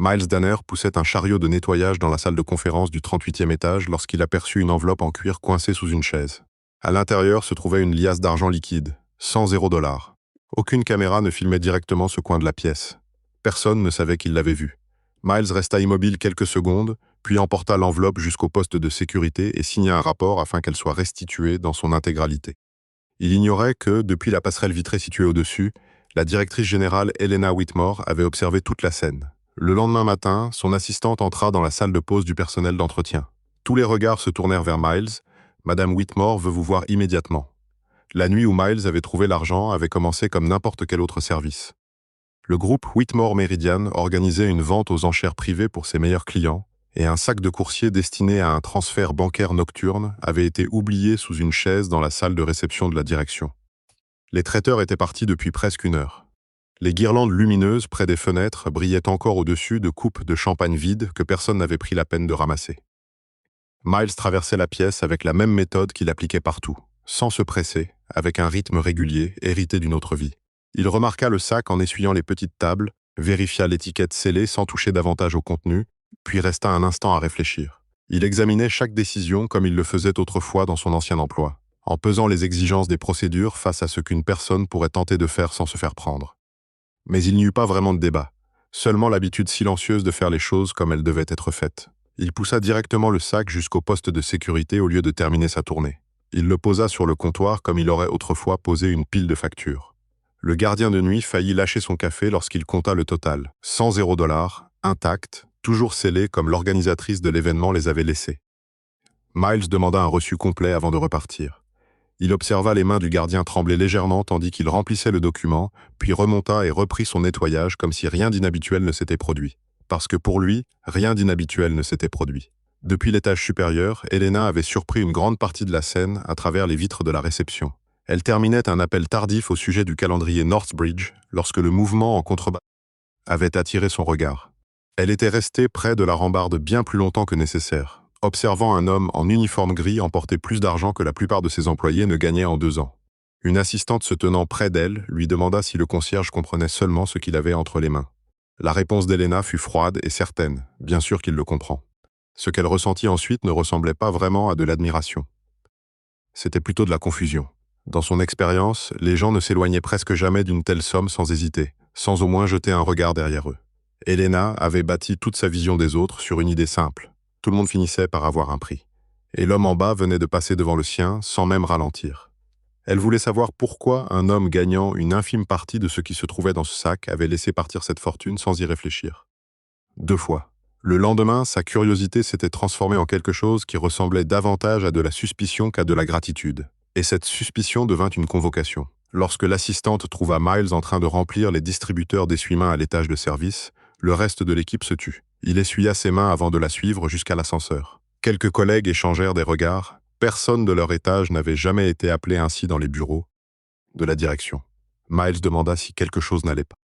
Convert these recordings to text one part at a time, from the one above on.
Miles Danner poussait un chariot de nettoyage dans la salle de conférence du 38e étage lorsqu'il aperçut une enveloppe en cuir coincée sous une chaise. À l'intérieur se trouvait une liasse d'argent liquide, 100 $. Aucune caméra ne filmait directement ce coin de la pièce. Personne ne savait qu'il l'avait vu. Miles resta immobile quelques secondes, puis emporta l'enveloppe jusqu'au poste de sécurité et signa un rapport afin qu'elle soit restituée dans son intégralité. Il ignorait que, depuis la passerelle vitrée située au-dessus, la directrice générale Helena Whitmore avait observé toute la scène. Le lendemain matin, son assistante entra dans la salle de pause du personnel d'entretien. Tous les regards se tournèrent vers Miles. « Madame Whitmore veut vous voir immédiatement. » La nuit où Miles avait trouvé l'argent avait commencé comme n'importe quel autre service. Le groupe Whitmore Meridian organisait une vente aux enchères privées pour ses meilleurs clients, et un sac de coursier destiné à un transfert bancaire nocturne avait été oublié sous une chaise dans la salle de réception de la direction. Les traiteurs étaient partis depuis presque une heure. Les guirlandes lumineuses près des fenêtres brillaient encore au-dessus de coupes de champagne vides que personne n'avait pris la peine de ramasser. Miles traversait la pièce avec la même méthode qu'il appliquait partout, sans se presser, avec un rythme régulier, hérité d'une autre vie. Il remarqua le sac en essuyant les petites tables, vérifia l'étiquette scellée sans toucher davantage au contenu, puis resta un instant à réfléchir. Il examinait chaque décision comme il le faisait autrefois dans son ancien emploi, en pesant les exigences des procédures face à ce qu'une personne pourrait tenter de faire sans se faire prendre. Mais il n'y eut pas vraiment de débat, seulement l'habitude silencieuse de faire les choses comme elles devaient être faites. Il poussa directement le sac jusqu'au poste de sécurité au lieu de terminer sa tournée. Il le posa sur le comptoir comme il aurait autrefois posé une pile de factures. Le gardien de nuit faillit lâcher son café lorsqu'il compta le total. 100 $, intact, toujours scellé comme l'organisatrice de l'événement les avait laissés. Miles demanda un reçu complet avant de repartir. Il observa les mains du gardien trembler légèrement tandis qu'il remplissait le document, puis remonta et reprit son nettoyage comme si rien d'inhabituel ne s'était produit. Parce que pour lui, rien d'inhabituel ne s'était produit. Depuis l'étage supérieur, Helena avait surpris une grande partie de la scène à travers les vitres de la réception. Elle terminait un appel tardif au sujet du calendrier Northbridge lorsque le mouvement en contrebas avait attiré son regard. Elle était restée près de la rambarde bien plus longtemps que nécessaire, observant un homme en uniforme gris emporter plus d'argent que la plupart de ses employés ne gagnaient en 2 ans. Une assistante se tenant près d'elle lui demanda si le concierge comprenait seulement ce qu'il avait entre les mains. La réponse d'Helena fut froide et certaine, bien sûr qu'il le comprend. Ce qu'elle ressentit ensuite ne ressemblait pas vraiment à de l'admiration. C'était plutôt de la confusion. Dans son expérience, les gens ne s'éloignaient presque jamais d'une telle somme sans hésiter, sans au moins jeter un regard derrière eux. Helena avait bâti toute sa vision des autres sur une idée simple. Tout le monde finissait par avoir un prix. Et l'homme en bas venait de passer devant le sien sans même ralentir. Elle voulait savoir pourquoi un homme gagnant une infime partie de ce qui se trouvait dans ce sac avait laissé partir cette fortune sans y réfléchir. 2 fois. Le lendemain, sa curiosité s'était transformée en quelque chose qui ressemblait davantage à de la suspicion qu'à de la gratitude. Et cette suspicion devint une convocation. Lorsque l'assistante trouva Miles en train de remplir les distributeurs d'essuie-mains à l'étage de service, le reste de l'équipe se tut. Il essuya ses mains avant de la suivre jusqu'à l'ascenseur. Quelques collègues échangèrent des regards. Personne de leur étage n'avait jamais été appelé ainsi dans les bureaux de la direction. Miles demanda si quelque chose n'allait pas.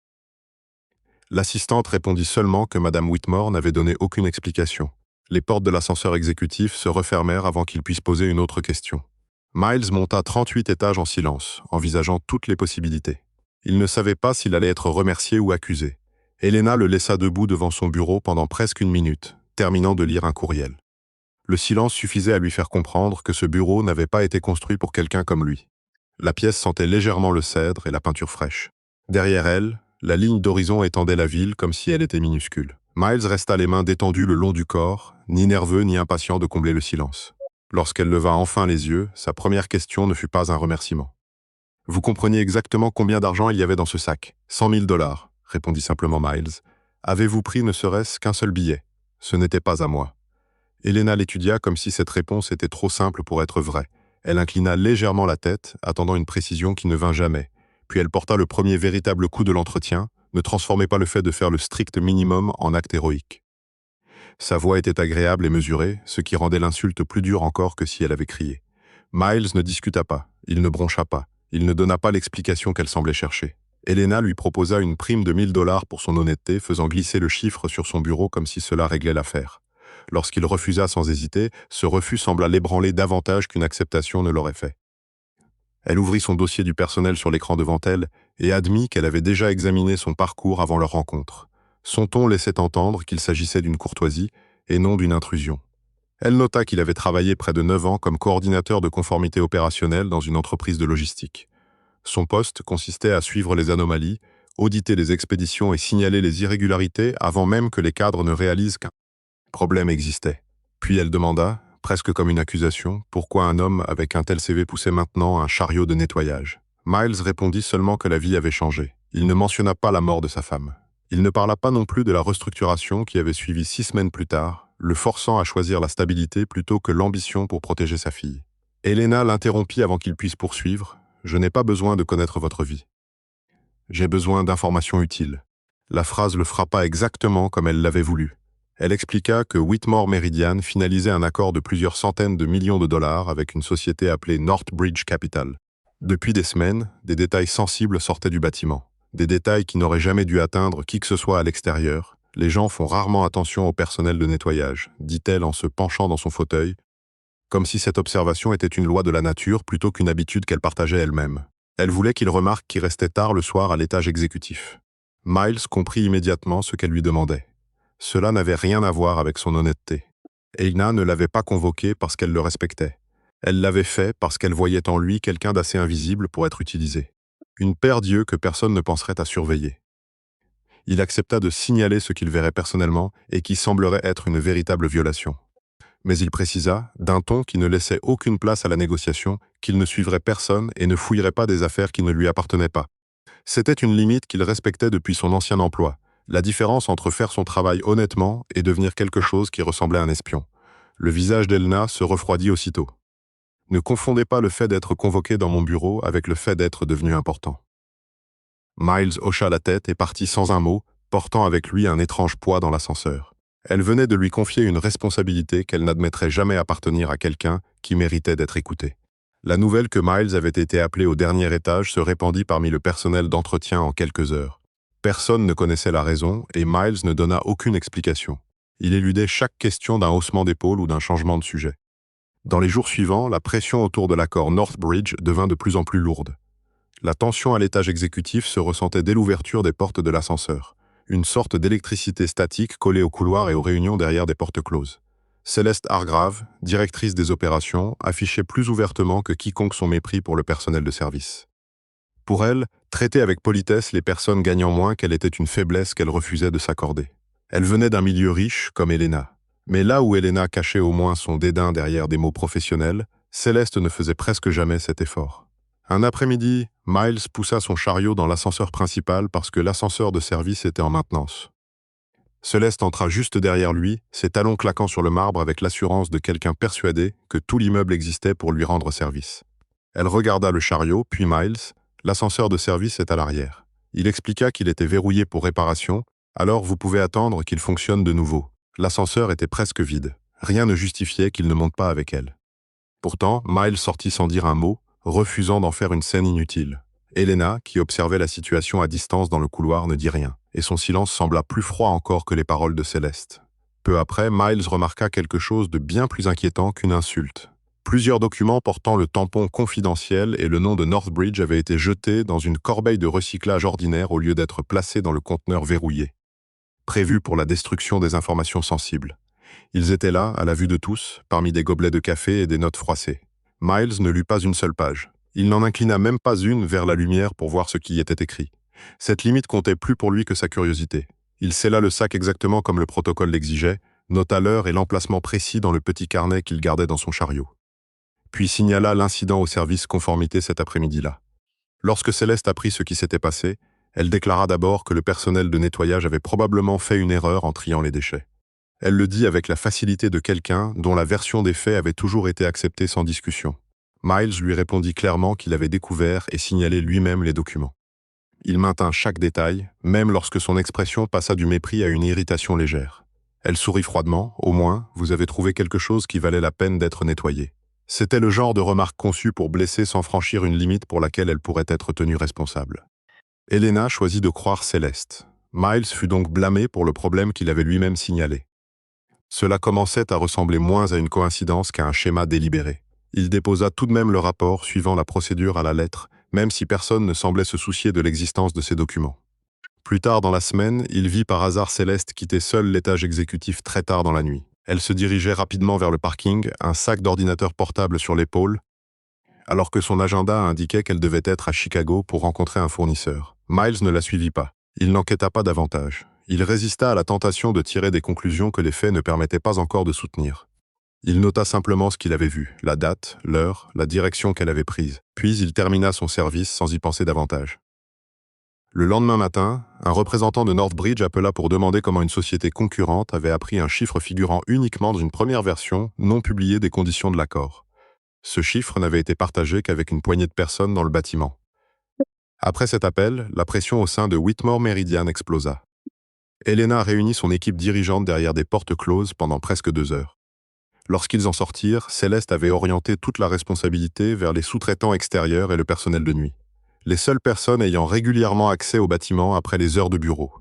L'assistante répondit seulement que Madame Whitmore n'avait donné aucune explication. Les portes de l'ascenseur exécutif se refermèrent avant qu'il puisse poser une autre question. Miles monta 38 étages en silence, envisageant toutes les possibilités. Il ne savait pas s'il allait être remercié ou accusé. Helena le laissa debout devant son bureau pendant presque 1 minute, terminant de lire un courriel. Le silence suffisait à lui faire comprendre que ce bureau n'avait pas été construit pour quelqu'un comme lui. La pièce sentait légèrement le cèdre et la peinture fraîche. Derrière elle, la ligne d'horizon étendait la ville comme si elle était minuscule. Miles resta les mains détendues le long du corps, ni nerveux ni impatient de combler le silence. Lorsqu'elle leva enfin les yeux, sa première question ne fut pas un remerciement. « Vous compreniez exactement combien d'argent il y avait dans ce sac ? 100 000 $, répondit simplement Miles. « Avez-vous pris ne serait-ce qu'un seul billet ? Ce n'était pas à moi. » Helena l'étudia comme si cette réponse était trop simple pour être vraie. Elle inclina légèrement la tête, attendant une précision qui ne vint jamais. Puis elle porta le premier véritable coup de l'entretien, ne transformait pas le fait de faire le strict minimum en acte héroïque. Sa voix était agréable et mesurée, ce qui rendait l'insulte plus dure encore que si elle avait crié. Miles ne discuta pas, il ne broncha pas, il ne donna pas l'explication qu'elle semblait chercher. Helena lui proposa une prime de 1 000 $ pour son honnêteté, faisant glisser le chiffre sur son bureau comme si cela réglait l'affaire. Lorsqu'il refusa sans hésiter, ce refus sembla l'ébranler davantage qu'une acceptation ne l'aurait fait. Elle ouvrit son dossier du personnel sur l'écran devant elle et admit qu'elle avait déjà examiné son parcours avant leur rencontre. Son ton laissait entendre qu'il s'agissait d'une courtoisie et non d'une intrusion. Elle nota qu'il avait travaillé près de 9 ans comme coordinateur de conformité opérationnelle dans une entreprise de logistique. Son poste consistait à suivre les anomalies, auditer les expéditions et signaler les irrégularités avant même que les cadres ne réalisent qu'un problème existait. Puis elle demanda, presque comme une accusation, pourquoi un homme avec un tel CV poussait maintenant un chariot de nettoyage. Miles répondit seulement que la vie avait changé. Il ne mentionna pas la mort de sa femme. Il ne parla pas non plus de la restructuration qui avait suivi 6 semaines plus tard, le forçant à choisir la stabilité plutôt que l'ambition pour protéger sa fille. Elena l'interrompit avant qu'il puisse poursuivre. « Je n'ai pas besoin de connaître votre vie. J'ai besoin d'informations utiles. » La phrase le frappa exactement comme elle l'avait voulu. Elle expliqua que Whitmore Meridian finalisait un accord de plusieurs centaines de millions de dollars avec une société appelée Northbridge Capital. Depuis des semaines, des détails sensibles sortaient du bâtiment. Des détails qui n'auraient jamais dû atteindre qui que ce soit à l'extérieur. Les gens font rarement attention au personnel de nettoyage, dit-elle en se penchant dans son fauteuil, comme si cette observation était une loi de la nature plutôt qu'une habitude qu'elle partageait elle-même. Elle voulait qu'il remarque qu'il restait tard le soir à l'étage exécutif. Miles comprit immédiatement ce qu'elle lui demandait. Cela n'avait rien à voir avec son honnêteté. Elena ne l'avait pas convoqué parce qu'elle le respectait. Elle l'avait fait parce qu'elle voyait en lui quelqu'un d'assez invisible pour être utilisé. Une paire d'yeux que personne ne penserait à surveiller. Il accepta de signaler ce qu'il verrait personnellement et qui semblerait être une véritable violation. Mais il précisa, d'un ton qui ne laissait aucune place à la négociation, qu'il ne suivrait personne et ne fouillerait pas des affaires qui ne lui appartenaient pas. C'était une limite qu'il respectait depuis son ancien emploi, la différence entre faire son travail honnêtement et devenir quelque chose qui ressemblait à un espion. Le visage d'Elena se refroidit aussitôt. Ne confondez pas le fait d'être convoqué dans mon bureau avec le fait d'être devenu important. Miles hocha la tête et partit sans un mot, portant avec lui un étrange poids dans l'ascenseur. Elle venait de lui confier une responsabilité qu'elle n'admettrait jamais appartenir à quelqu'un qui méritait d'être écouté. La nouvelle que Miles avait été appelé au dernier étage se répandit parmi le personnel d'entretien en quelques heures. Personne ne connaissait la raison et Miles ne donna aucune explication. Il éludait chaque question d'un haussement d'épaule ou d'un changement de sujet. Dans les jours suivants, la pression autour de l'accord Northbridge devint de plus en plus lourde. La tension à l'étage exécutif se ressentait dès l'ouverture des portes de l'ascenseur. Une sorte d'électricité statique collée aux couloirs et aux réunions derrière des portes closes. Céleste Hargrave, directrice des opérations, affichait plus ouvertement que quiconque son mépris pour le personnel de service. Pour elle, traiter avec politesse les personnes gagnant moins qu'elle était une faiblesse qu'elle refusait de s'accorder. Elle venait d'un milieu riche comme Elena. Mais là où Elena cachait au moins son dédain derrière des mots professionnels, Céleste ne faisait presque jamais cet effort. Un après-midi, Miles poussa son chariot dans l'ascenseur principal parce que l'ascenseur de service était en maintenance. Céleste entra juste derrière lui, ses talons claquant sur le marbre avec l'assurance de quelqu'un persuadé que tout l'immeuble existait pour lui rendre service. Elle regarda le chariot, puis Miles. L'ascenseur de service est à l'arrière. Il expliqua qu'il était verrouillé pour réparation, alors vous pouvez attendre qu'il fonctionne de nouveau. L'ascenseur était presque vide. Rien ne justifiait qu'il ne monte pas avec elle. Pourtant, Miles sortit sans dire un mot, refusant d'en faire une scène inutile. Elena, qui observait la situation à distance dans le couloir, ne dit rien, et son silence sembla plus froid encore que les paroles de Céleste. Peu après, Miles remarqua quelque chose de bien plus inquiétant qu'une insulte. Plusieurs documents portant le tampon confidentiel et le nom de Northbridge avaient été jetés dans une corbeille de recyclage ordinaire au lieu d'être placés dans le conteneur verrouillé, prévu pour la destruction des informations sensibles. Ils étaient là, à la vue de tous, parmi des gobelets de café et des notes froissées. Miles ne lut pas une seule page. Il n'en inclina même pas une vers la lumière pour voir ce qui y était écrit. Cette limite comptait plus pour lui que sa curiosité. Il scella le sac exactement comme le protocole l'exigeait, nota l'heure et l'emplacement précis dans le petit carnet qu'il gardait dans son chariot. Puis signala l'incident au service conformité cet après-midi-là. Lorsque Céleste apprit ce qui s'était passé, elle déclara d'abord que le personnel de nettoyage avait probablement fait une erreur en triant les déchets. Elle le dit avec la facilité de quelqu'un dont la version des faits avait toujours été acceptée sans discussion. Miles lui répondit clairement qu'il avait découvert et signalé lui-même les documents. Il maintint chaque détail, même lorsque son expression passa du mépris à une irritation légère. Elle sourit froidement, au moins, vous avez trouvé quelque chose qui valait la peine d'être nettoyé. C'était le genre de remarque conçue pour blesser sans franchir une limite pour laquelle elle pourrait être tenue responsable. Elena choisit de croire Céleste. Miles fut donc blâmé pour le problème qu'il avait lui-même signalé. Cela commençait à ressembler moins à une coïncidence qu'à un schéma délibéré. Il déposa tout de même le rapport suivant la procédure à la lettre, même si personne ne semblait se soucier de l'existence de ces documents. Plus tard dans la semaine, il vit par hasard Céleste quitter seule l'étage exécutif très tard dans la nuit. Elle se dirigeait rapidement vers le parking, un sac d'ordinateur portable sur l'épaule, alors que son agenda indiquait qu'elle devait être à Chicago pour rencontrer un fournisseur. Miles ne la suivit pas. Il n'enquêta pas davantage. Il résista à la tentation de tirer des conclusions que les faits ne permettaient pas encore de soutenir. Il nota simplement ce qu'il avait vu, la date, l'heure, la direction qu'elle avait prise. Puis il termina son service sans y penser davantage. Le lendemain matin, un représentant de Northbridge appela pour demander comment une société concurrente avait appris un chiffre figurant uniquement dans une première version non publiée des conditions de l'accord. Ce chiffre n'avait été partagé qu'avec une poignée de personnes dans le bâtiment. Après cet appel, la pression au sein de Whitmore Meridian explosa. Helena réunit son équipe dirigeante derrière des portes closes pendant presque 2 heures. Lorsqu'ils en sortirent, Céleste avait orienté toute la responsabilité vers les sous-traitants extérieurs et le personnel de nuit. Les seules personnes ayant régulièrement accès au bâtiment après les heures de bureau,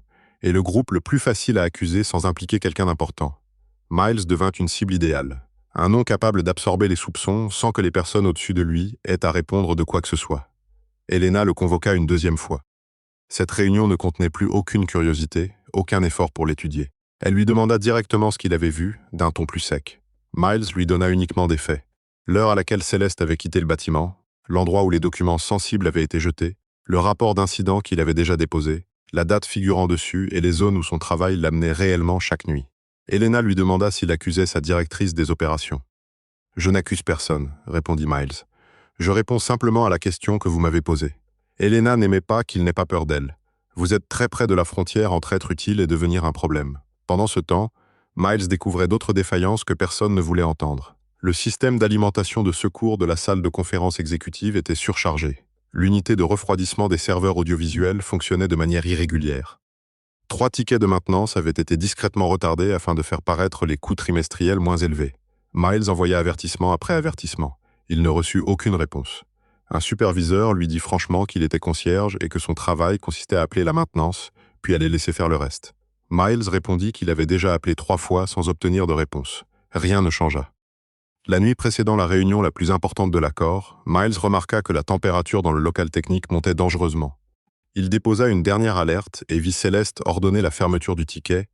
et le groupe le plus facile à accuser sans impliquer quelqu'un d'important. Miles devint une cible idéale, un nom capable d'absorber les soupçons sans que les personnes au-dessus de lui aient à répondre de quoi que ce soit. Helena le convoqua une 2e fois. Cette réunion ne contenait plus aucune curiosité, aucun effort pour l'étudier. Elle lui demanda directement ce qu'il avait vu, d'un ton plus sec. Miles lui donna uniquement des faits. L'heure à laquelle Céleste avait quitté le bâtiment, l'endroit où les documents sensibles avaient été jetés, le rapport d'incident qu'il avait déjà déposé, la date figurant dessus et les zones où son travail l'amenait réellement chaque nuit. Helena lui demanda s'il accusait sa directrice des opérations. « Je n'accuse personne », répondit Miles. « Je réponds simplement à la question que vous m'avez posée. Helena n'aimait pas qu'il n'ait pas peur d'elle. Vous êtes très près de la frontière entre être utile et devenir un problème. » Pendant ce temps, Miles découvrait d'autres défaillances que personne ne voulait entendre. Le système d'alimentation de secours de la salle de conférence exécutive était surchargé. L'unité de refroidissement des serveurs audiovisuels fonctionnait de manière irrégulière. 3 tickets de maintenance avaient été discrètement retardés afin de faire paraître les coûts trimestriels moins élevés. Miles envoya avertissement après avertissement. Il ne reçut aucune réponse. Un superviseur lui dit franchement qu'il était concierge et que son travail consistait à appeler la maintenance, puis à les laisser faire le reste. Miles répondit qu'il avait déjà appelé 3 fois sans obtenir de réponse. Rien ne changea. La nuit précédant la réunion la plus importante de l'accord, Miles remarqua que la température dans le local technique montait dangereusement. Il déposa une dernière alerte et vit Céleste ordonner la fermeture du ticket,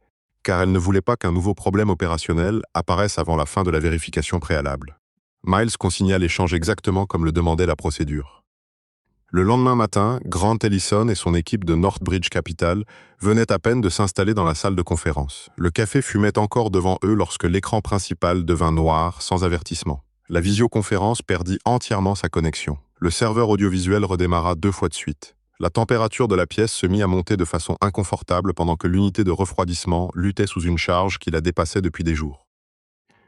car elle ne voulait pas qu'un nouveau problème opérationnel apparaisse avant la fin de la vérification préalable. Miles consigna l'échange exactement comme le demandait la procédure. Le lendemain matin, Grant Ellison et son équipe de Northbridge Capital venaient à peine de s'installer dans la salle de conférence. Le café fumait encore devant eux lorsque l'écran principal devint noir, sans avertissement. La visioconférence perdit entièrement sa connexion. Le serveur audiovisuel redémarra 2 fois de suite. La température de la pièce se mit à monter de façon inconfortable pendant que l'unité de refroidissement luttait sous une charge qui la dépassait depuis des jours.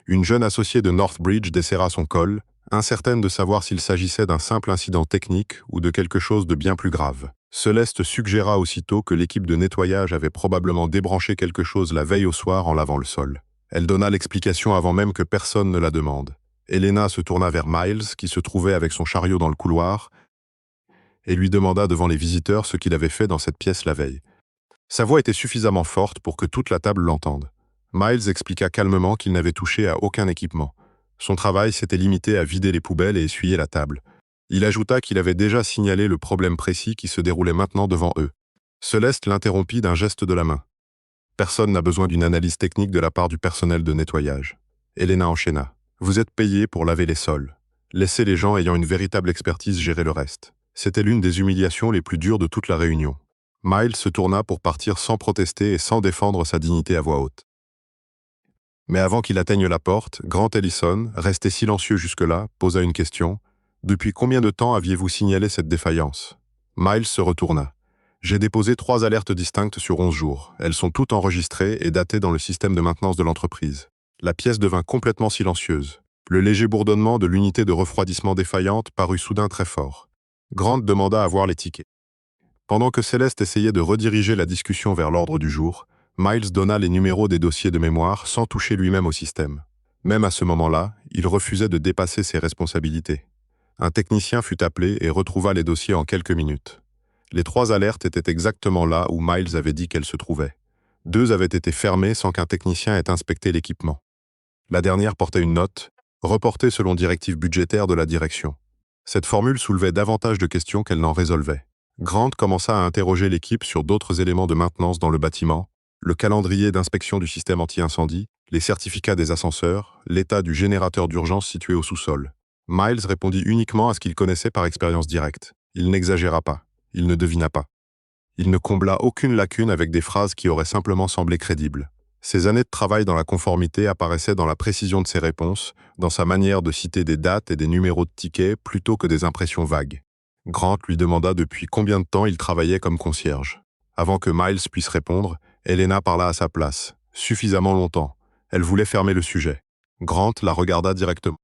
Une jeune associée de Northbridge desserra son col, incertaine de savoir s'il s'agissait d'un simple incident technique ou de quelque chose de bien plus grave. Céleste suggéra aussitôt que l'équipe de nettoyage avait probablement débranché quelque chose la veille au soir en lavant le sol. Elle donna l'explication avant même que personne ne la demande. Helena se tourna vers Miles, qui se trouvait avec son chariot dans le couloir, et lui demanda devant les visiteurs ce qu'il avait fait dans cette pièce la veille. Sa voix était suffisamment forte pour que toute la table l'entende. Miles expliqua calmement qu'il n'avait touché à aucun équipement. Son travail s'était limité à vider les poubelles et essuyer la table. Il ajouta qu'il avait déjà signalé le problème précis qui se déroulait maintenant devant eux. Céleste l'interrompit d'un geste de la main. Personne n'a besoin d'une analyse technique de la part du personnel de nettoyage. Helena enchaîna. Vous êtes payé pour laver les sols. Laissez les gens ayant une véritable expertise gérer le reste. C'était l'une des humiliations les plus dures de toute la réunion. Miles se tourna pour partir sans protester et sans défendre sa dignité à voix haute. Mais avant qu'il atteigne la porte, Grant Ellison, resté silencieux jusque-là, posa une question. « Depuis combien de temps aviez-vous signalé cette défaillance ?» Miles se retourna. « J'ai déposé 3 alertes distinctes sur 11 jours. Elles sont toutes enregistrées et datées dans le système de maintenance de l'entreprise. » La pièce devint complètement silencieuse. Le léger bourdonnement de l'unité de refroidissement défaillante parut soudain très fort. Grant demanda à voir les tickets. Pendant que Céleste essayait de rediriger la discussion vers l'ordre du jour, Miles donna les numéros des dossiers de mémoire sans toucher lui-même au système. Même à ce moment-là, il refusait de dépasser ses responsabilités. Un technicien fut appelé et retrouva les dossiers en quelques minutes. Les 3 alertes étaient exactement là où Miles avait dit qu'elles se trouvaient. 2 avaient été fermées sans qu'un technicien ait inspecté l'équipement. La dernière portait une note, reportée selon directive budgétaire de la direction. Cette formule soulevait davantage de questions qu'elle n'en résolvait. Grant commença à interroger l'équipe sur d'autres éléments de maintenance dans le bâtiment, le calendrier d'inspection du système anti-incendie, les certificats des ascenseurs, l'état du générateur d'urgence situé au sous-sol. Miles répondit uniquement à ce qu'il connaissait par expérience directe. Il n'exagéra pas. Il ne devina pas. Il ne combla aucune lacune avec des phrases qui auraient simplement semblé crédibles. Ses années de travail dans la conformité apparaissaient dans la précision de ses réponses, dans sa manière de citer des dates et des numéros de tickets plutôt que des impressions vagues. Grant lui demanda depuis combien de temps il travaillait comme concierge. Avant que Miles puisse répondre, Helena parla à sa place. Suffisamment longtemps. Elle voulait fermer le sujet. Grant la regarda directement.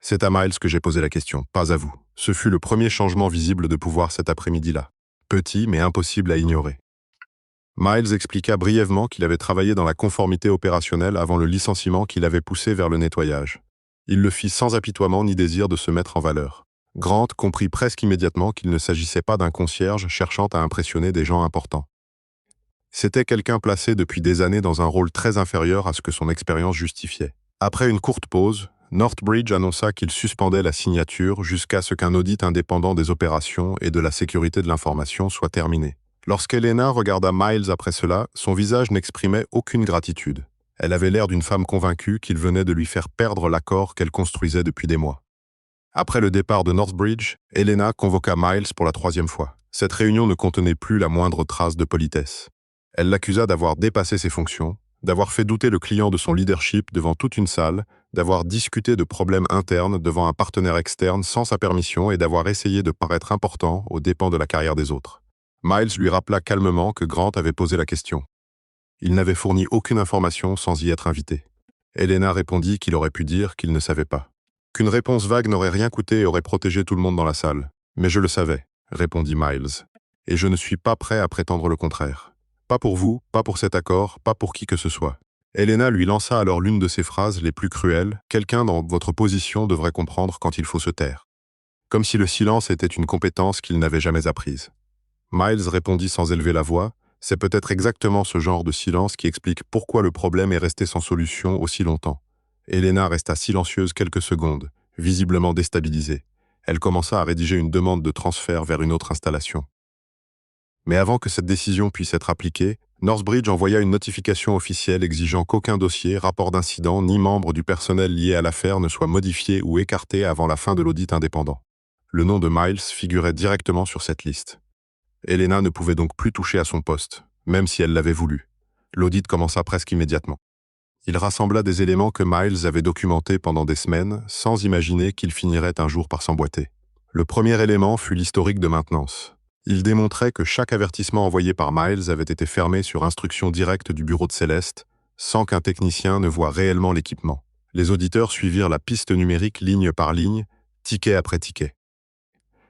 C'est à Miles que j'ai posé la question, pas à vous. Ce fut le premier changement visible de pouvoir cet après-midi-là. Petit, mais impossible à ignorer. Miles expliqua brièvement qu'il avait travaillé dans la conformité opérationnelle avant le licenciement qui l'avait poussé vers le nettoyage. Il le fit sans apitoiement ni désir de se mettre en valeur. Grant comprit presque immédiatement qu'il ne s'agissait pas d'un concierge cherchant à impressionner des gens importants. C'était quelqu'un placé depuis des années dans un rôle très inférieur à ce que son expérience justifiait. Après une courte pause, Northbridge annonça qu'il suspendait la signature jusqu'à ce qu'un audit indépendant des opérations et de la sécurité de l'information soit terminé. Lorsqu'Helena regarda Miles après cela, son visage n'exprimait aucune gratitude. Elle avait l'air d'une femme convaincue qu'il venait de lui faire perdre l'accord qu'elle construisait depuis des mois. Après le départ de Northbridge, Helena convoqua Miles pour la 3e fois. Cette réunion ne contenait plus la moindre trace de politesse. Elle l'accusa d'avoir dépassé ses fonctions, d'avoir fait douter le client de son leadership devant toute une salle, d'avoir discuté de problèmes internes devant un partenaire externe sans sa permission et d'avoir essayé de paraître important aux dépens de la carrière des autres. Miles lui rappela calmement que Grant avait posé la question. Il n'avait fourni aucune information sans y être invité. Helena répondit qu'il aurait pu dire qu'il ne savait pas. Qu'une réponse vague n'aurait rien coûté et aurait protégé tout le monde dans la salle. Mais je le savais, répondit Miles. Et je ne suis pas prêt à prétendre le contraire. Pas pour vous, pas pour cet accord, pas pour qui que ce soit. Helena lui lança alors l'une de ses phrases les plus cruelles. Quelqu'un dans votre position devrait comprendre quand il faut se taire. Comme si le silence était une compétence qu'il n'avait jamais apprise. Miles répondit sans élever la voix. C'est peut-être exactement ce genre de silence qui explique pourquoi le problème est resté sans solution aussi longtemps. Helena resta silencieuse quelques secondes, visiblement déstabilisée. Elle commença à rédiger une demande de transfert vers une autre installation. Mais avant que cette décision puisse être appliquée, Northbridge envoya une notification officielle exigeant qu'aucun dossier, rapport d'incident ni membre du personnel lié à l'affaire ne soit modifié ou écarté avant la fin de l'audit indépendant. Le nom de Miles figurait directement sur cette liste. Helena ne pouvait donc plus toucher à son poste, même si elle l'avait voulu. L'audit commença presque immédiatement. Il rassembla des éléments que Miles avait documentés pendant des semaines, sans imaginer qu'il finirait un jour par s'emboîter. Le premier élément fut l'historique de maintenance. Il démontrait que chaque avertissement envoyé par Miles avait été fermé sur instruction directe du bureau de Céleste, sans qu'un technicien ne voie réellement l'équipement. Les auditeurs suivirent la piste numérique ligne par ligne, ticket après ticket.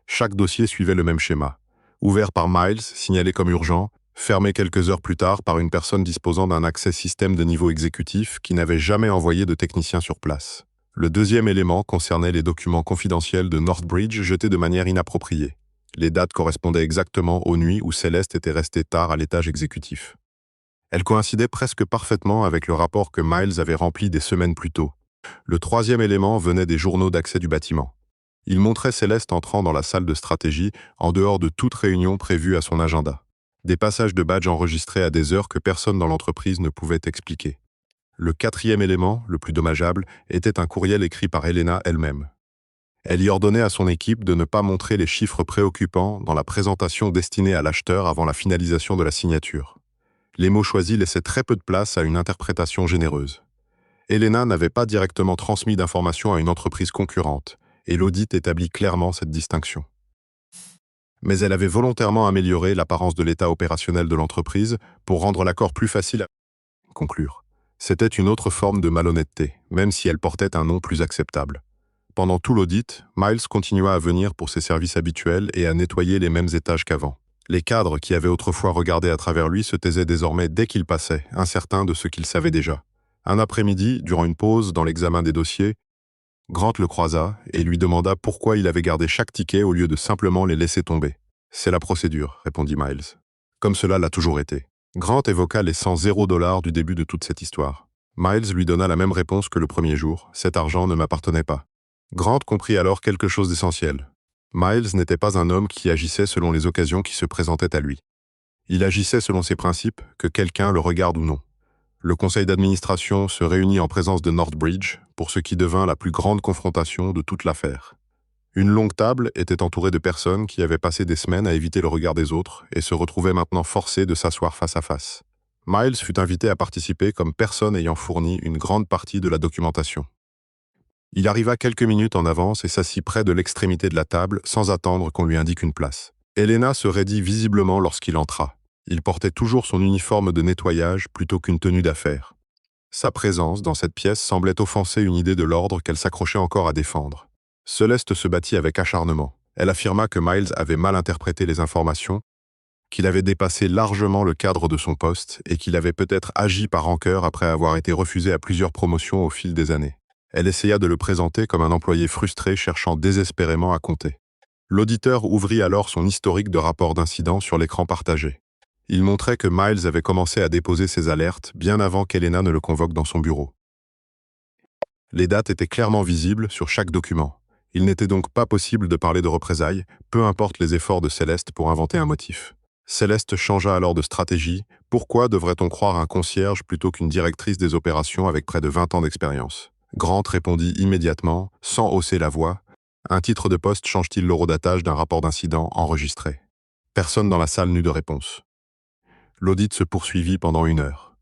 Chaque dossier suivait le même schéma. Ouvert par Miles, signalé comme urgent, fermé quelques heures plus tard par une personne disposant d'un accès système de niveau exécutif qui n'avait jamais envoyé de technicien sur place. Le deuxième élément concernait les documents confidentiels de Northbridge jetés de manière inappropriée. Les dates correspondaient exactement aux nuits où Céleste était restée tard à l'étage exécutif. Elles coïncidaient presque parfaitement avec le rapport que Miles avait rempli des semaines plus tôt. Le troisième élément venait des journaux d'accès du bâtiment. Il montrait Céleste entrant dans la salle de stratégie en dehors de toute réunion prévue à son agenda. Des passages de badge enregistrés à des heures que personne dans l'entreprise ne pouvait expliquer. Le quatrième élément, le plus dommageable, était un courriel écrit par Helena elle-même. Elle y ordonnait à son équipe de ne pas montrer les chiffres préoccupants dans la présentation destinée à l'acheteur avant la finalisation de la signature. Les mots choisis laissaient très peu de place à une interprétation généreuse. Helena n'avait pas directement transmis d'informations à une entreprise concurrente, et l'audit établit clairement cette distinction. Mais elle avait volontairement amélioré l'apparence de l'état opérationnel de l'entreprise pour rendre l'accord plus facile à conclure. C'était une autre forme de malhonnêteté, même si elle portait un nom plus acceptable. Pendant tout l'audit, Miles continua à venir pour ses services habituels et à nettoyer les mêmes étages qu'avant. Les cadres qui avaient autrefois regardé à travers lui se taisaient désormais dès qu'il passait, incertains de ce qu'ils savaient déjà. Un après-midi, durant une pause dans l'examen des dossiers, Grant le croisa et lui demanda pourquoi il avait gardé chaque ticket au lieu de simplement les laisser tomber. « C'est la procédure », répondit Miles. Comme cela l'a toujours été. Grant évoqua les 100 $ du début de toute cette histoire. Miles lui donna la même réponse que le premier jour, cet argent ne m'appartenait pas. Grant comprit alors quelque chose d'essentiel. Miles n'était pas un homme qui agissait selon les occasions qui se présentaient à lui. Il agissait selon ses principes, que quelqu'un le regarde ou non. Le conseil d'administration se réunit en présence de Northbridge pour ce qui devint la plus grande confrontation de toute l'affaire. Une longue table était entourée de personnes qui avaient passé des semaines à éviter le regard des autres et se retrouvaient maintenant forcées de s'asseoir face à face. Miles fut invité à participer comme personne ayant fourni une grande partie de la documentation. Il arriva quelques minutes en avance et s'assit près de l'extrémité de la table sans attendre qu'on lui indique une place. Helena se raidit visiblement lorsqu'il entra. Il portait toujours son uniforme de nettoyage plutôt qu'une tenue d'affaires. Sa présence dans cette pièce semblait offenser une idée de l'ordre qu'elle s'accrochait encore à défendre. Céleste se battit avec acharnement. Elle affirma que Miles avait mal interprété les informations, qu'il avait dépassé largement le cadre de son poste et qu'il avait peut-être agi par rancœur après avoir été refusé à plusieurs promotions au fil des années. Elle essaya de le présenter comme un employé frustré cherchant désespérément à compter. L'auditeur ouvrit alors son historique de rapport d'incident sur l'écran partagé. Il montrait que Miles avait commencé à déposer ses alertes bien avant qu'Helena ne le convoque dans son bureau. Les dates étaient clairement visibles sur chaque document. Il n'était donc pas possible de parler de représailles, peu importe les efforts de Céleste pour inventer un motif. Céleste changea alors de stratégie. Pourquoi devrait-on croire un concierge plutôt qu'une directrice des opérations avec près de 20 ans d'expérience? Grant répondit immédiatement, sans hausser la voix. Un titre de poste change-t-il l'horodatage d'un rapport d'incident enregistré? Personne dans la salle n'eut de réponse. L'audit se poursuivit pendant 1 heure.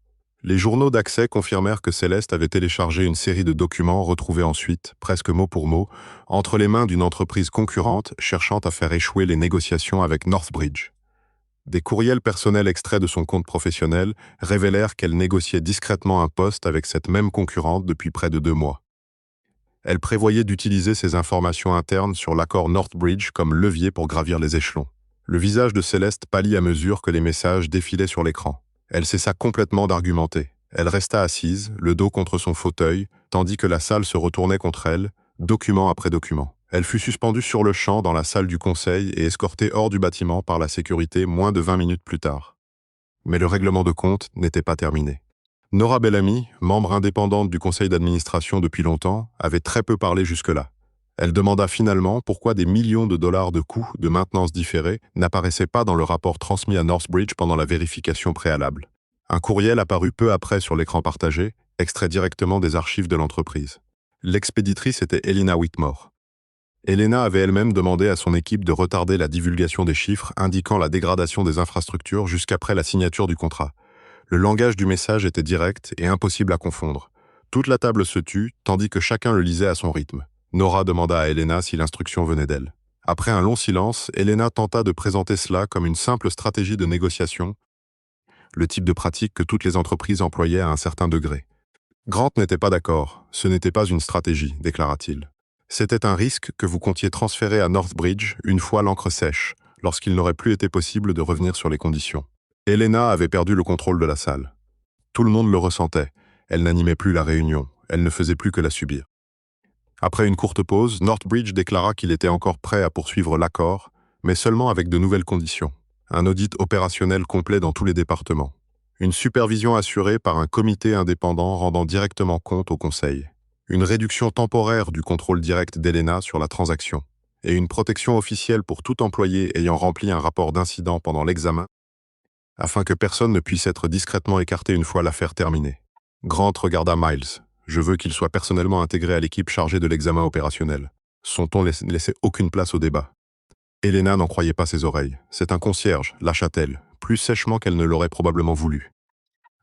Les journaux d'accès confirmèrent que Céleste avait téléchargé une série de documents retrouvés ensuite, presque mot pour mot, entre les mains d'une entreprise concurrente cherchant à faire échouer les négociations avec Northbridge. Des courriels personnels extraits de son compte professionnel révélèrent qu'elle négociait discrètement un poste avec cette même concurrente depuis près de 2 mois. Elle prévoyait d'utiliser ces informations internes sur l'accord Northbridge comme levier pour gravir les échelons. Le visage de Céleste pâlit à mesure que les messages défilaient sur l'écran. Elle cessa complètement d'argumenter. Elle resta assise, le dos contre son fauteuil, tandis que la salle se retournait contre elle, document après document. Elle fut suspendue sur le champ dans la salle du conseil et escortée hors du bâtiment par la sécurité moins de 20 minutes plus tard. Mais le règlement de compte n'était pas terminé. Nora Bellamy, membre indépendante du conseil d'administration depuis longtemps, avait très peu parlé jusque-là. Elle demanda finalement pourquoi des millions de dollars de coûts de maintenance différés n'apparaissaient pas dans le rapport transmis à Northbridge pendant la vérification préalable. Un courriel apparut peu après sur l'écran partagé, extrait directement des archives de l'entreprise. L'expéditrice était Helena Whitmore. Helena avait elle-même demandé à son équipe de retarder la divulgation des chiffres indiquant la dégradation des infrastructures jusqu'après la signature du contrat. Le langage du message était direct et impossible à confondre. Toute la table se tut, tandis que chacun le lisait à son rythme. Nora demanda à Helena si l'instruction venait d'elle. Après un long silence, Helena tenta de présenter cela comme une simple stratégie de négociation, le type de pratique que toutes les entreprises employaient à un certain degré. Grant n'était pas d'accord. Ce n'était pas une stratégie, déclara-t-il. C'était un risque que vous comptiez transférer à Northbridge une fois l'encre sèche, lorsqu'il n'aurait plus été possible de revenir sur les conditions. Helena avait perdu le contrôle de la salle. Tout le monde le ressentait. Elle n'animait plus la réunion. Elle ne faisait plus que la subir. Après une courte pause, Northbridge déclara qu'il était encore prêt à poursuivre l'accord, mais seulement avec de nouvelles conditions. Un audit opérationnel complet dans tous les départements. Une supervision assurée par un comité indépendant rendant directement compte au conseil. Une réduction temporaire du contrôle direct d'Helena sur la transaction. Et une protection officielle pour tout employé ayant rempli un rapport d'incident pendant l'examen, afin que personne ne puisse être discrètement écarté une fois l'affaire terminée. Grant regarda Miles. Je veux qu'il soit personnellement intégré à l'équipe chargée de l'examen opérationnel. Son ton ne laissait aucune place au débat. Helena n'en croyait pas ses oreilles. C'est un concierge, lâcha-t-elle, plus sèchement qu'elle ne l'aurait probablement voulu.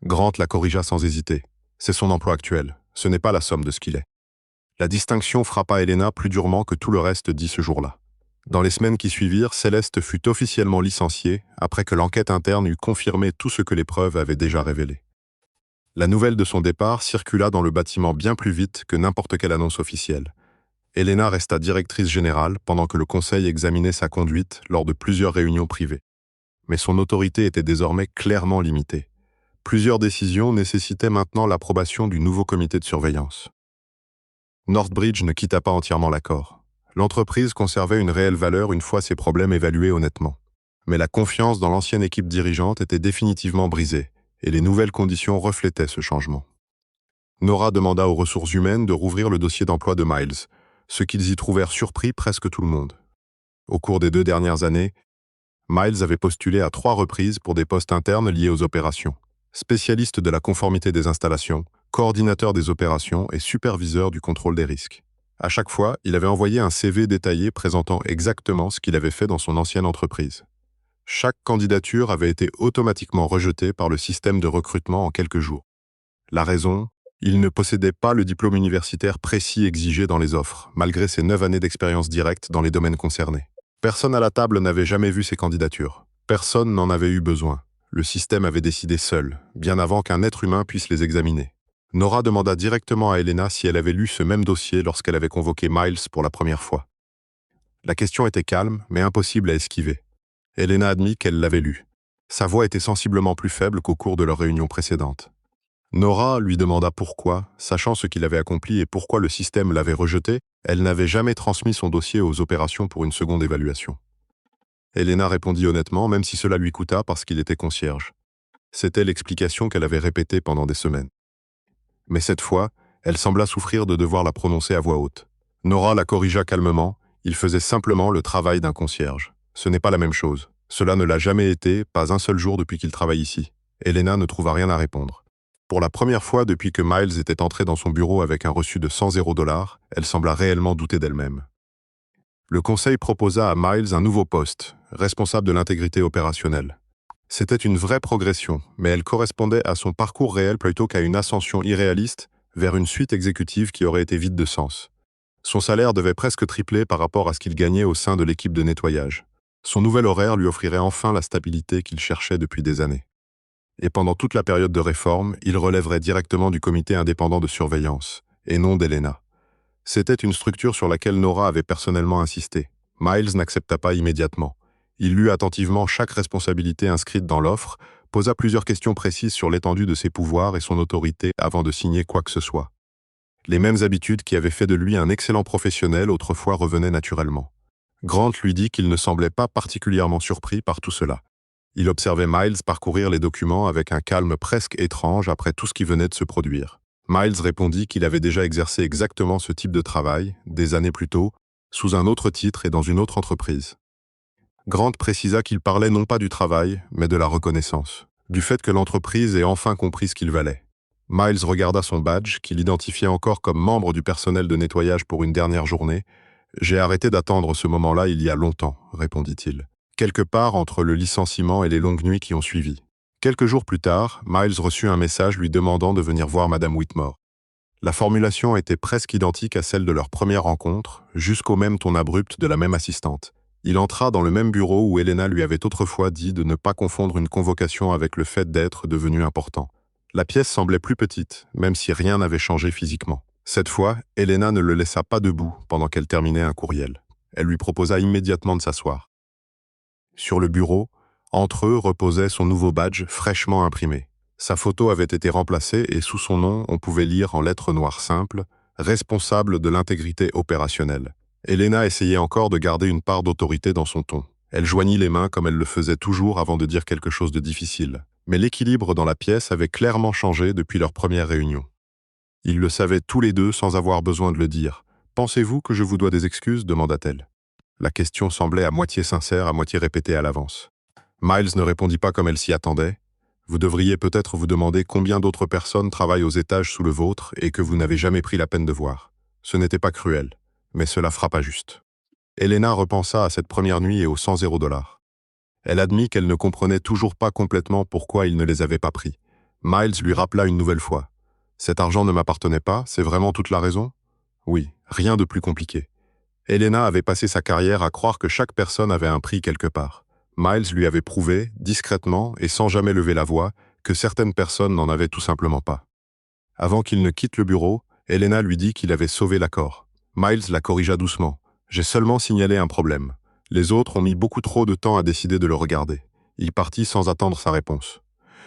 Grant la corrigea sans hésiter. C'est son emploi actuel. Ce n'est pas la somme de ce qu'il est. La distinction frappa Helena plus durement que tout le reste dit ce jour-là. Dans les semaines qui suivirent, Céleste fut officiellement licenciée après que l'enquête interne eut confirmé tout ce que les preuves avaient déjà révélé. La nouvelle de son départ circula dans le bâtiment bien plus vite que n'importe quelle annonce officielle. Helena resta directrice générale pendant que le conseil examinait sa conduite lors de plusieurs réunions privées. Mais son autorité était désormais clairement limitée. Plusieurs décisions nécessitaient maintenant l'approbation du nouveau comité de surveillance. Northbridge ne quitta pas entièrement l'accord. L'entreprise conservait une réelle valeur une fois ses problèmes évalués honnêtement. Mais la confiance dans l'ancienne équipe dirigeante était définitivement brisée, et les nouvelles conditions reflétaient ce changement. Nora demanda aux ressources humaines de rouvrir le dossier d'emploi de Miles, ce qu'ils y trouvèrent surpris presque tout le monde. Au cours des 2 dernières années, Miles avait postulé à 3 reprises pour des postes internes liés aux opérations. Spécialiste de la conformité des installations, coordinateur des opérations et superviseur du contrôle des risques. À chaque fois, il avait envoyé un CV détaillé présentant exactement ce qu'il avait fait dans son ancienne entreprise. Chaque candidature avait été automatiquement rejetée par le système de recrutement en quelques jours. La raison, il ne possédait pas le diplôme universitaire précis exigé dans les offres, malgré ses 9 années d'expérience directe dans les domaines concernés. Personne à la table n'avait jamais vu ces candidatures. Personne n'en avait eu besoin. Le système avait décidé seul, bien avant qu'un être humain puisse les examiner. Nora demanda directement à Elena si elle avait lu ce même dossier lorsqu'elle avait convoqué Miles pour la première fois. La question était calme, mais impossible à esquiver. Elena admit qu'elle l'avait lu. Sa voix était sensiblement plus faible qu'au cours de leur réunion précédente. Nora lui demanda pourquoi, sachant ce qu'il avait accompli et pourquoi le système l'avait rejeté, elle n'avait jamais transmis son dossier aux opérations pour une seconde évaluation. Elena répondit honnêtement, même si cela lui coûta parce qu'il était concierge. C'était l'explication qu'elle avait répétée pendant des semaines. Mais cette fois, elle sembla souffrir de devoir la prononcer à voix haute. Nora la corrigea calmement, il faisait simplement le travail d'un concierge. Ce n'est pas la même chose. Cela ne l'a jamais été, pas un seul jour depuis qu'il travaille ici. Elena ne trouva rien à répondre. Pour la première fois depuis que Miles était entré dans son bureau avec un reçu de 100 $, elle sembla réellement douter d'elle-même. Le conseil proposa à Miles un nouveau poste, responsable de l'intégrité opérationnelle. C'était une vraie progression, mais elle correspondait à son parcours réel plutôt qu'à une ascension irréaliste vers une suite exécutive qui aurait été vide de sens. Son salaire devait presque tripler par rapport à ce qu'il gagnait au sein de l'équipe de nettoyage. Son nouvel horaire lui offrirait enfin la stabilité qu'il cherchait depuis des années. Et pendant toute la période de réforme, il relèverait directement du comité indépendant de surveillance, et non d'Elena. C'était une structure sur laquelle Nora avait personnellement insisté. Miles n'accepta pas immédiatement. Il lut attentivement chaque responsabilité inscrite dans l'offre, posa plusieurs questions précises sur l'étendue de ses pouvoirs et son autorité avant de signer quoi que ce soit. Les mêmes habitudes qui avaient fait de lui un excellent professionnel autrefois revenaient naturellement. Grant lui dit qu'il ne semblait pas particulièrement surpris par tout cela. Il observait Miles parcourir les documents avec un calme presque étrange après tout ce qui venait de se produire. Miles répondit qu'il avait déjà exercé exactement ce type de travail, des années plus tôt, sous un autre titre et dans une autre entreprise. Grant précisa qu'il parlait non pas du travail, mais de la reconnaissance, du fait que l'entreprise ait enfin compris ce qu'il valait. Miles regarda son badge, qu'il identifiait encore comme membre du personnel de nettoyage pour une dernière journée. « J'ai arrêté d'attendre ce moment-là il y a longtemps », répondit-il. Quelque part entre le licenciement et les longues nuits qui ont suivi. Quelques jours plus tard, Miles reçut un message lui demandant de venir voir Madame Whitmore. La formulation était presque identique à celle de leur première rencontre, jusqu'au même ton abrupt de la même assistante. Il entra dans le même bureau où Elena lui avait autrefois dit de ne pas confondre une convocation avec le fait d'être devenu important. La pièce semblait plus petite, même si rien n'avait changé physiquement. Cette fois, Elena ne le laissa pas debout pendant qu'elle terminait un courriel. Elle lui proposa immédiatement de s'asseoir. Sur le bureau, entre eux reposait son nouveau badge fraîchement imprimé. Sa photo avait été remplacée et sous son nom, on pouvait lire en lettres noires simples « Responsable de l'intégrité opérationnelle ». Elena essayait encore de garder une part d'autorité dans son ton. Elle joignit les mains comme elle le faisait toujours avant de dire quelque chose de difficile. Mais l'équilibre dans la pièce avait clairement changé depuis leur première réunion. Ils le savaient tous les deux sans avoir besoin de le dire. « Pensez-vous que je vous dois des excuses ?» demanda-t-elle. La question semblait à moitié sincère, à moitié répétée à l'avance. Miles ne répondit pas comme elle s'y attendait. « Vous devriez peut-être vous demander combien d'autres personnes travaillent aux étages sous le vôtre et que vous n'avez jamais pris la peine de voir. Ce n'était pas cruel, mais cela frappa juste. » Elena repensa à cette première nuit et aux 100 $. Elle admit qu'elle ne comprenait toujours pas complètement pourquoi il ne les avait pas pris. Miles lui rappela une nouvelle fois. « Cet argent ne m'appartenait pas, c'est vraiment toute la raison ?» Oui, rien de plus compliqué. Elena avait passé sa carrière à croire que chaque personne avait un prix quelque part. Miles lui avait prouvé, discrètement et sans jamais lever la voix, que certaines personnes n'en avaient tout simplement pas. Avant qu'il ne quitte le bureau, Elena lui dit qu'il avait sauvé l'accord. Miles la corrigea doucement. « J'ai seulement signalé un problème. Les autres ont mis beaucoup trop de temps à décider de le regarder. » Il partit sans attendre sa réponse.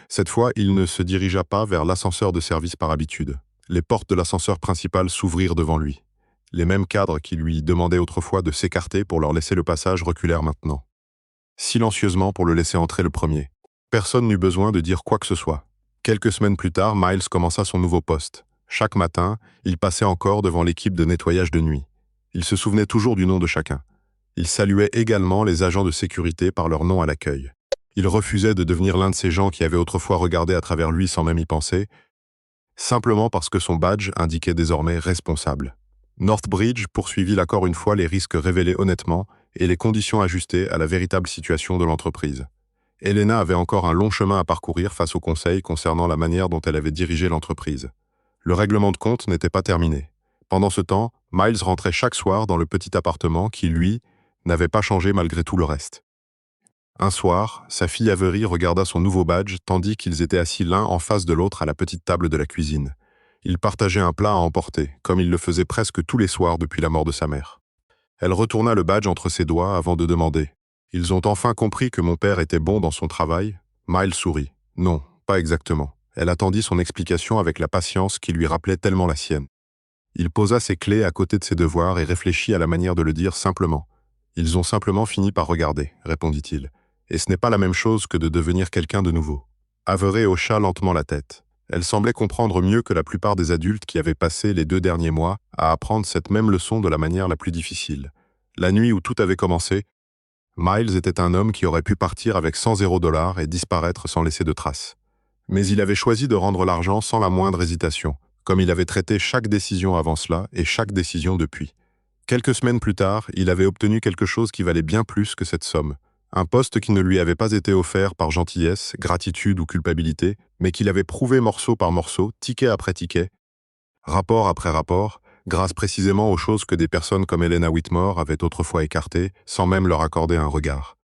Cette fois, il ne se dirigea pas vers l'ascenseur de service par habitude. Les portes de l'ascenseur principal s'ouvrirent devant lui. Les mêmes cadres qui lui demandaient autrefois de s'écarter pour leur laisser le passage reculèrent maintenant. Silencieusement pour le laisser entrer le premier. Personne n'eut besoin de dire quoi que ce soit. Quelques semaines plus tard, Miles commença son nouveau poste. Chaque matin, il passait encore devant l'équipe de nettoyage de nuit. Il se souvenait toujours du nom de chacun. Il saluait également les agents de sécurité par leur nom à l'accueil. Il refusait de devenir l'un de ces gens qui avaient autrefois regardé à travers lui sans même y penser, simplement parce que son badge indiquait désormais responsable. Northbridge poursuivit encore une fois les risques révélés honnêtement et les conditions ajustées à la véritable situation de l'entreprise. Helena avait encore un long chemin à parcourir face au conseil concernant la manière dont elle avait dirigé l'entreprise. Le règlement de compte n'était pas terminé. Pendant ce temps, Miles rentrait chaque soir dans le petit appartement qui, lui, n'avait pas changé malgré tout le reste. Un soir, sa fille Avery regarda son nouveau badge tandis qu'ils étaient assis l'un en face de l'autre à la petite table de la cuisine. Ils partageaient un plat à emporter, comme ils le faisaient presque tous les soirs depuis la mort de sa mère. Elle retourna le badge entre ses doigts avant de demander « Ils ont enfin compris que mon père était bon dans son travail ?» Miles sourit. « Non, pas exactement. » Elle attendit son explication avec la patience qui lui rappelait tellement la sienne. Il posa ses clés à côté de ses devoirs et réfléchit à la manière de le dire simplement. « Ils ont simplement fini par regarder, » répondit-il. « Et ce n'est pas la même chose que de devenir quelqu'un de nouveau. » Avery hocha lentement la tête. Elle semblait comprendre mieux que la plupart des adultes qui avaient passé les 2 derniers mois à apprendre cette même leçon de la manière la plus difficile. La nuit où tout avait commencé, Miles était un homme qui aurait pu partir avec $100 et disparaître sans laisser de traces. Mais il avait choisi de rendre l'argent sans la moindre hésitation, comme il avait traité chaque décision avant cela et chaque décision depuis. Quelques semaines plus tard, il avait obtenu quelque chose qui valait bien plus que cette somme. Un poste qui ne lui avait pas été offert par gentillesse, gratitude ou culpabilité, mais qu'il avait prouvé morceau par morceau, ticket après ticket, rapport après rapport, grâce précisément aux choses que des personnes comme Helena Whitmore avaient autrefois écartées, sans même leur accorder un regard.